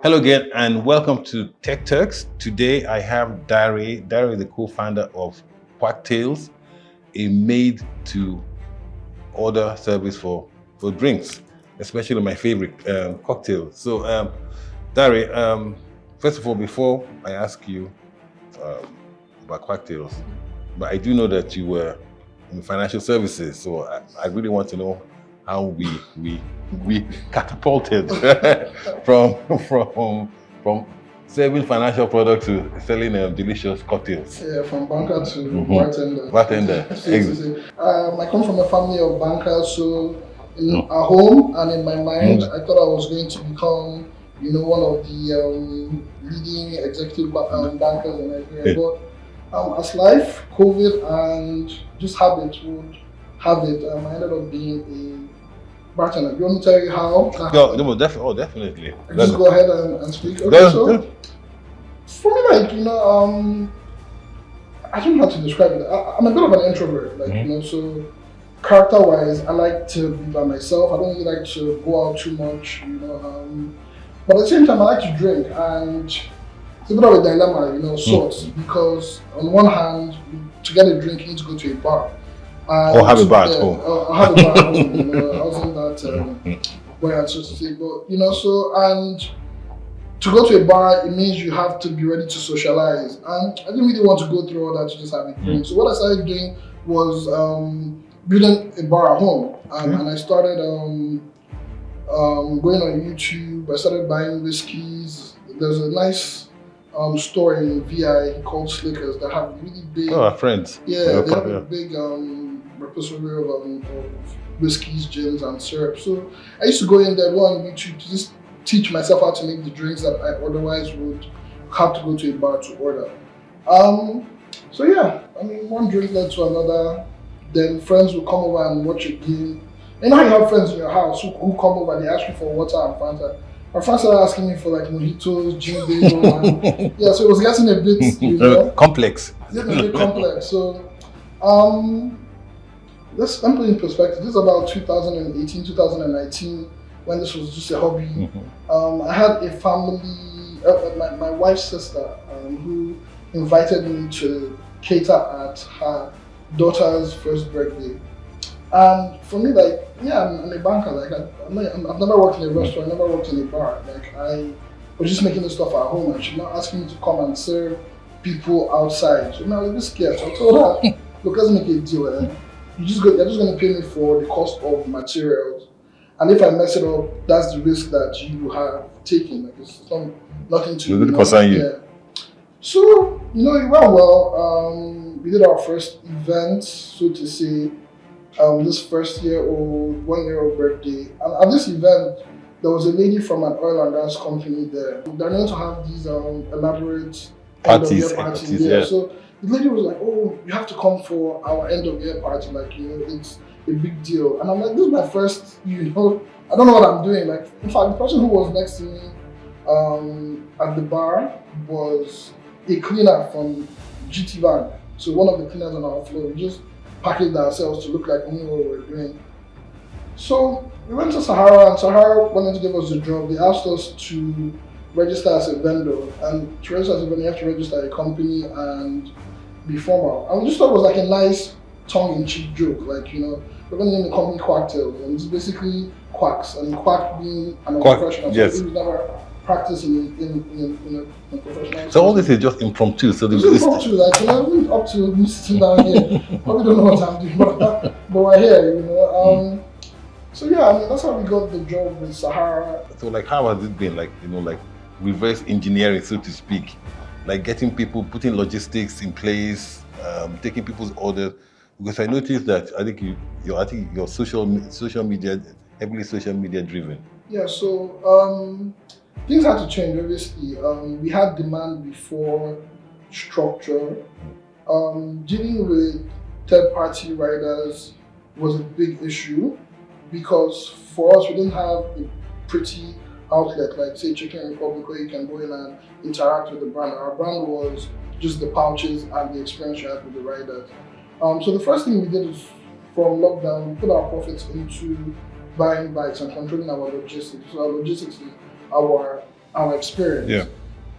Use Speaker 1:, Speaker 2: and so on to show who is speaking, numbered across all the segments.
Speaker 1: Hello again, and welcome to Tech Turks. Today I have Dari. Dari is the co-founder of Quacktails, a made-to-order service for drinks, especially my favorite cocktails. So, Dari, first of all, before I ask you about Quacktails, but I do know that you were in financial services, so I really want to know how we catapulted from serving financial products to selling delicious cocktails.
Speaker 2: Yeah, from banker to bartender.
Speaker 1: Bartender.
Speaker 2: I come from a family of bankers, so in our home and in my mind, I thought I was going to become, one of the leading executive bankers in Nigeria. But as life, COVID, and just habit would have it, I ended up being a bartender. You want me to tell you how?
Speaker 1: Definitely.
Speaker 2: Just go ahead and speak. Okay, so for me, I don't know how to describe it. I'm a bit of an introvert, so character-wise, I like to be by myself. I don't really like to go out too much, but at the same time, I like to drink, and it's a bit of a dilemma, sorts, because on one hand, to get a drink, you need to go to a bar.
Speaker 1: Or have a bar at home.
Speaker 2: I have a bar at home, I wasn't that buoyant, so to say. But, and to go to a bar, it means you have to be ready to socialize. And I didn't really want to go through all that to just have a drink. So what I started doing was building a bar at home. And I started going on YouTube. I started buying whiskeys. There's a nice store in VI called Slickers that have really big...
Speaker 1: Oh, our friends.
Speaker 2: Yeah, they have a big repository of whiskeys, gins, and syrup. So I used to go in there, go on YouTube to just teach myself how to make the drinks that I otherwise would have to go to a bar to order. So yeah, one drink led to another. Then friends would come over and watch a game. You know how you have friends in your house who come over, they ask you for water and Fanta. My friends started asking me for mojitos, gin bagel, and yeah, so it was getting a bit,
Speaker 1: complex.
Speaker 2: Getting a bit complex. So, let's put in perspective. This is about 2018, 2019, when this was just a hobby. I had a family, my wife's sister, who invited me to cater at her daughter's first birthday. And for me, I'm a banker. I've never worked in a restaurant. I never worked in a bar. I was just making this stuff at home, and she's not asking me to come and serve people outside. So I was a bit scared. So I told her, look, let's make a deal. You're just going to pay me for the cost of materials, and if I mess it up, that's the risk that you have taken. It's nothing to
Speaker 1: concern you.
Speaker 2: Yeah. So it went well. We did our first event, so to say. This first year old, 1 year old birthday. And at this event, there was a lady from an oil and gas company there. They're known to have these elaborate
Speaker 1: parties.
Speaker 2: Yeah. So the lady was like, "Oh, you have to come for our end of year party. It's a big deal." And I'm like, "This is my first, I don't know what I'm doing." In fact, the person who was next to me at the bar was a cleaner from GT Bank. So one of the cleaners on our floor. We just packaged ourselves to look like we knew what we were doing. So we went to Sahara, and Sahara wanted to give us the job. They asked us to register as a vendor, and to register as a vendor, you have to register a company and be formal. And we just thought it was a nice tongue-in-cheek joke, we're going to name the company Quacktails, and it's basically quacks, and quack being an professional.
Speaker 1: Yes.
Speaker 2: So never practice in a professional.
Speaker 1: So all this is just impromptu. So
Speaker 2: it's impromptu, up to me sitting down here. Probably don't know what I'm doing, but we're here, So yeah, that's how we got the job with Sahara.
Speaker 1: So how has it been? Reverse engineering, so to speak, getting people, putting logistics in place, taking people's orders. Because I noticed that I think your social media, heavily social media driven.
Speaker 2: Yeah. So things had to change, obviously. We had demand before structure. Dealing with third-party riders was a big issue because for us, we didn't have a pretty outlet like, say, Chicken Republic, where you can go in and interact with the brand. Our brand was just the pouches and the experience you had with the riders. So the first thing we did is, from lockdown, we put our profits into buying bikes and controlling our logistics. So our logistics is our our experience.
Speaker 1: Yeah.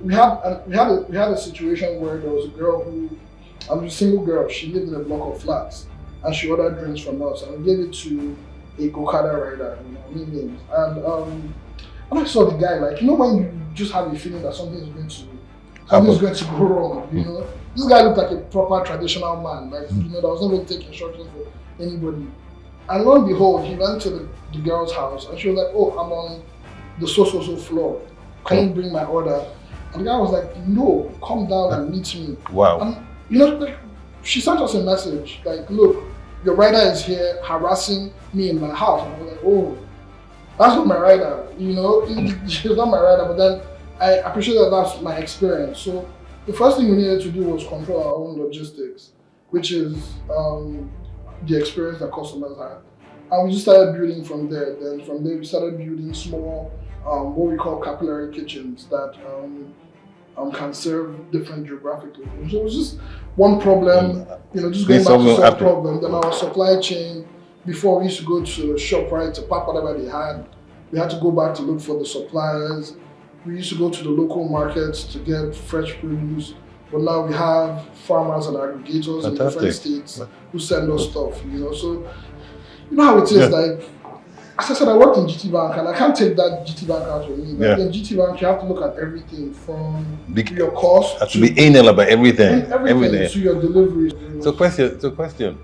Speaker 2: We had a situation where there was a girl who, a single girl. She lived in a block of flats, and she ordered drinks from us, and we gave it to a go-karter rider, no names. And I saw the guy, like, when you just have a feeling that something's going to go wrong, This guy looked like a proper traditional man, like, that was not going to take instructions for anybody. And lo and behold, he went to the girl's house, and she was like, "Oh, I'm on the so floor. Can you bring my order?" And the guy was like, "No, come down and meet me."
Speaker 1: Wow.
Speaker 2: And like, she sent us a message like, "Look, your rider is here harassing me in my house." And I was like, "Oh, that's not my rider." She's not my rider. But then I appreciate that that's my experience. So the first thing we needed to do was control our own logistics, which is the experience that customers had. And we just started building from there. Then from there, we started building small, what we call capillary kitchens that can serve different geographic locations. So it was just one problem, just going back to solve problem. Then our supply chain, before we used to go to ShopRite to pack whatever they had, we had to go back to look for the suppliers. We used to go to the local markets to get fresh produce. But now we have farmers and aggregators in different states who send us stuff, So you know how it is, like, as I said, I worked in GT Bank and I can't take that GT Bank out with me. Like in GT Bank, you have to look at everything from your cost
Speaker 1: to be anal about everything
Speaker 2: to your delivery.
Speaker 1: So question.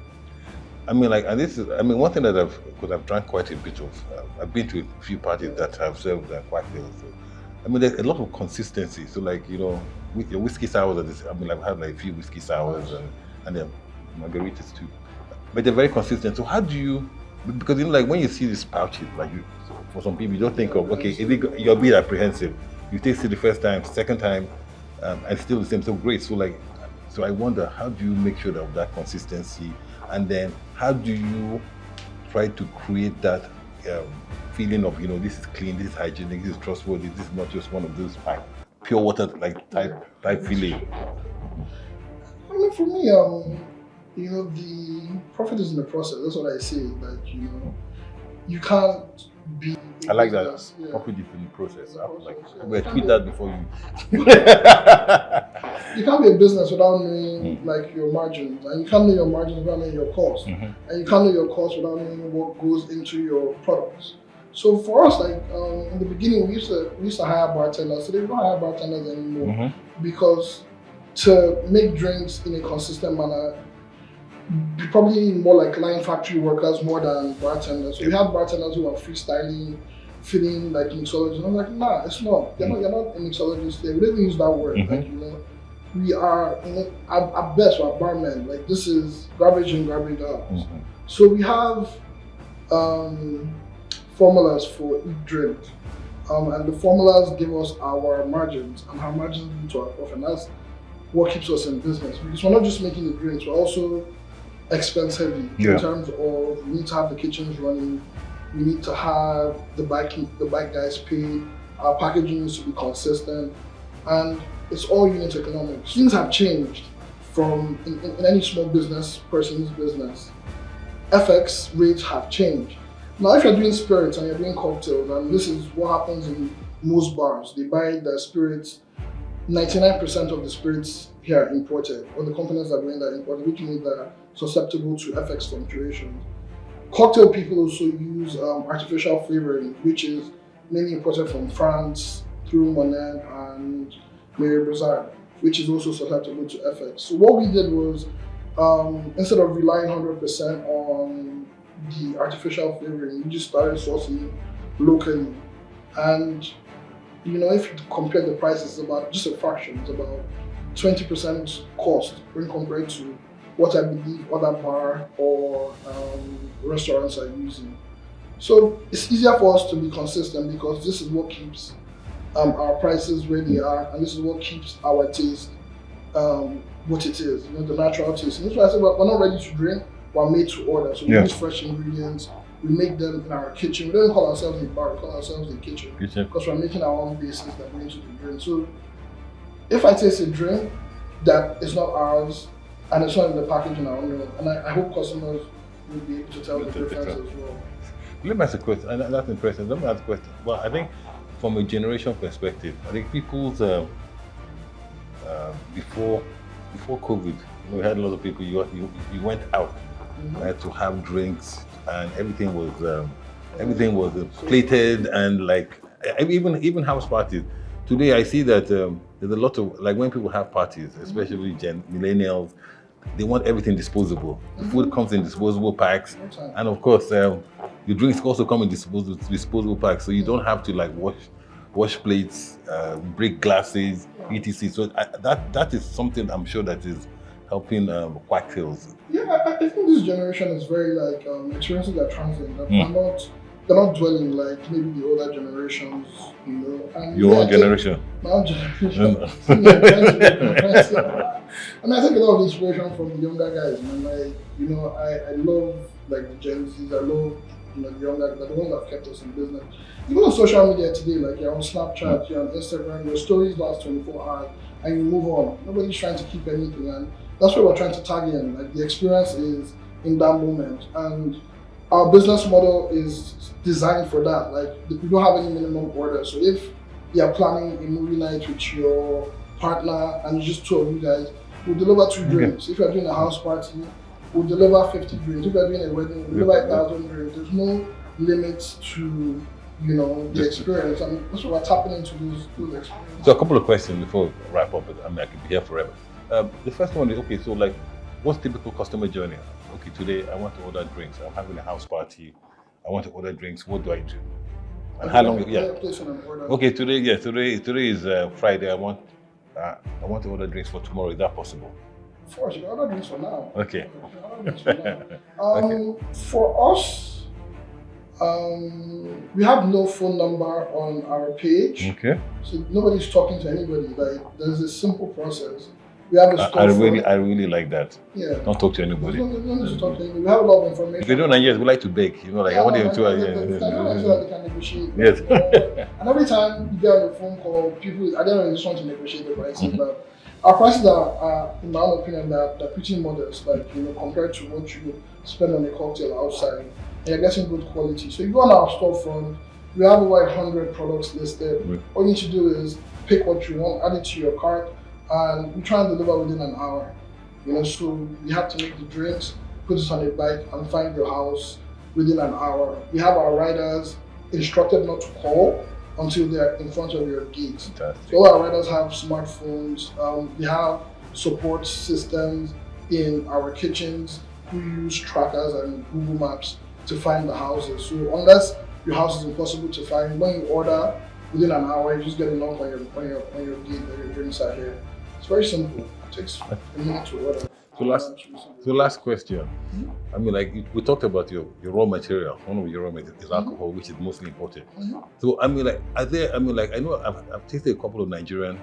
Speaker 1: I mean, like, and this is, one thing that I've drank quite a bit of. I've been to a few parties that have served Quacktails. So, there's a lot of consistency. So, like, with your whiskey sours, I've had like a few whiskey sours and then margaritas too. But they're very consistent. So how do you? Because like when you see these pouches, like for some people, you don't think of you're a bit apprehensive. You taste it the first time, second time, and still the same. So great. So I wonder, how do you make sure that consistency, and then how do you try to create that feeling of this is clean, this is hygienic, this is trustworthy, this is not just one of those pure water type feeling.
Speaker 2: For me, the profit is in the process. That's what I say. Like, you can't be.
Speaker 1: I like that. Yeah. Profit is in the process. We'll tweet that before you.
Speaker 2: You can't be a business without knowing like your margins, and you can't know your margins without knowing your costs, and you can't know your costs without knowing what goes into your products. So for us, like in the beginning, we used to hire bartenders. Today we don't hire bartenders anymore because to make drinks in a consistent manner, you probably need more like line factory workers more than bartenders. So we have bartenders who are freestyling, feeling like mixologists. And I'm like, nah, it's not. You're not a mixologist there. We don't even use that word. Like, we are at best we're barmen. Like, this is garbage in, garbage out. So we have formulas for each drink. And the formulas give us our margins, and our margins lead to our profit. And that's what keeps us in business, because we're not just making the drinks, we're also expense heavy in terms of we need to have the kitchens running, we need to have the bike guys paid, our packaging needs to be consistent, and it's all unit economics. Things have changed from in any small business person's business. FX rates have changed. Now, if you're doing spirits and you're doing cocktails, and this is what happens in most bars, they buy the spirits. 99% of the spirits here are imported, or the companies that are doing that imported, which means they're susceptible to FX fluctuations. Cocktail people also use artificial flavoring, which is mainly imported from France through Monin and Mary Brazil, which is also susceptible to FX. So what we did was, instead of relying 100% on the artificial flavoring, we just started sourcing locally. And if you compare the prices, about just a fraction, it's about 20% cost when compared to what I believe other bar or restaurants are using. So it's easier for us to be consistent because this is what keeps our prices where they are, and this is what keeps our taste what it is, the natural taste. And that's why I said we're not ready to drink, we're made to order. So we use fresh ingredients, we make them in our kitchen. We don't call ourselves a bar, we call ourselves the kitchen because we're making our own bases that go into the drink. So if I taste a drink that is not ours and it's not in the packaging, I don't know. And I hope customers will be able to tell the difference as well.
Speaker 1: Let me ask a question, and that's interesting. Let me ask a question. Well, I think from a generation perspective, I think people's before COVID, we had a lot of people. You went out to have drinks, and everything was plated, and like even house parties. Today, I see that there's a lot of, like, when people have parties, especially millennials, they want everything disposable. The food comes in disposable packs, and of course, your drinks also come in disposable packs, so you don't have to like wash plates, break glasses, etc. So that is something I'm sure that is helping Quacktails.
Speaker 2: Yeah, I think this generation is very like experiences that transient. They're not dwelling like maybe the older generations, you know. And
Speaker 1: Your own generation.
Speaker 2: My own generation. And I think a lot of inspiration from the younger guys. And like, you know, I love like the Gen Zs. I love, you know, the younger guys, the ones that have kept us in business. Even on social media today, like you're on Snapchat, you're on Instagram, your stories last 24 hours, and you move on. Nobody's trying to keep anything, and that's what we're trying to tag in. Like the experience is in that moment, and our business model is designed for that. Like we don't have any minimum order. So if you're planning a movie night with your partner and it's just two of you guys, we'll deliver 2 drinks. If you're doing a house party, we'll deliver 50 drinks. If you're doing a wedding, we'll deliver 1,000 drinks. There's no limit to, you know, the experience, and that's what we're tapping into those experiences.
Speaker 1: So a couple of questions before we wrap up. I mean, I could be here forever. The first one is, okay, so like, what's typical customer journey? Okay, today I want to order drinks. I'm having a house party. I want to order drinks. What do I do? And how long? Yeah. Okay, today is Friday. I want to order drinks for tomorrow. Is that possible?
Speaker 2: Of course, you can order drinks for now.
Speaker 1: Okay.
Speaker 2: For us, we have no phone number on our page.
Speaker 1: Okay.
Speaker 2: So nobody's talking to anybody. Like there's a simple process. We have a store.
Speaker 1: I really like that.
Speaker 2: Yeah.
Speaker 1: Don't talk to anybody.
Speaker 2: No need to talk to anybody. We have a lot of information.
Speaker 1: If you don't know, yes, we like to beg. You know, like I want them to.
Speaker 2: So that they can negotiate.
Speaker 1: Yes.
Speaker 2: And every time you get on a phone call, people, I don't know, just want to negotiate the prices. But our prices are, in my own opinion, they're pretty modest. Like, you know, compared to what you spend on a cocktail outside, and you're getting good quality. So you go on our storefront. We have over 100 products listed. All you need to do is pick what you want, add it to your cart, and we try and deliver within an hour. You know, so you have to make the drinks, put it on a bike, and find your house within an hour. We have our riders instructed not to call until they're in front of your gate.
Speaker 1: Fantastic.
Speaker 2: So all our riders have smartphones. We have support systems in our kitchens. We use trackers and Google Maps to find the houses. So unless your house is impossible to find, when you order, within an hour, you just get a knock on your gate that your drinks are here. It's very simple. It takes a minute to order.
Speaker 1: So last question. I mean, like we talked about your raw material. One of your raw materials is alcohol, which is mostly imported. So I mean, like, I know I've tasted a couple of Nigerian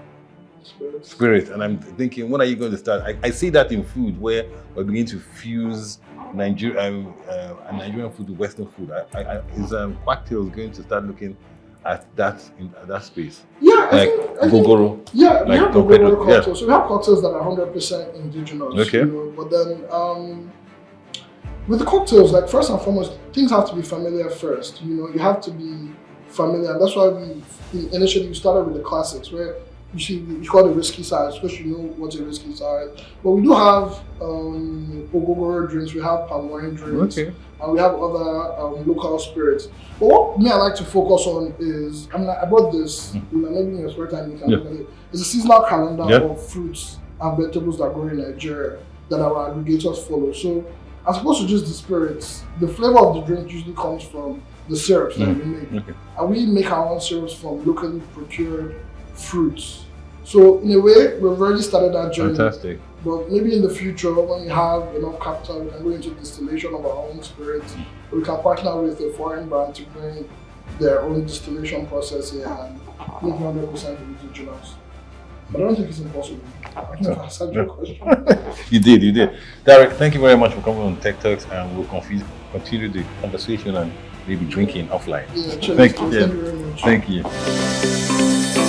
Speaker 1: spirits, and I'm thinking, when are you going to start? I see that in food, where we're beginning to fuse Nigerian food with Western food. Is Quacktails going to start looking at that in that space?
Speaker 2: Yeah,
Speaker 1: like Gogoro.
Speaker 2: Yeah,
Speaker 1: like
Speaker 2: we have Gogoro cocktails. Yeah. So we have cocktails that are 100% indigenous.
Speaker 1: Okay.
Speaker 2: You know, but then with the cocktails, like first and foremost, things have to be familiar first. You know, you have to be familiar. And that's why initially we started with the classics, where you call it risky size because you know what's a risky size. But we do have Gogoro drinks, we have palm wine drinks, and we have other local spirits. But what I like to focus on is, I brought this, you know, maybe in your spare time you can look at it. It's a seasonal calendar of fruits and vegetables that grow in Nigeria that our aggregators follow. So as opposed to just the spirits, the flavor of the drink usually comes from the syrups that we make. And we make our own syrups from locally procured fruits. So in a way, we've already started that journey.
Speaker 1: Fantastic.
Speaker 2: But maybe in the future, when we have enough capital, we can go into distillation of our own spirits. We can partner with a foreign brand to bring their own distillation process here and make 100% indigenous. But I don't think it's impossible. I think I've answered your question.
Speaker 1: You did. Derek, thank you very much for coming on Tech Talks, and we'll continue the conversation and maybe drinking offline.
Speaker 2: Yeah, cheers. Thank you very much.
Speaker 1: Thank you.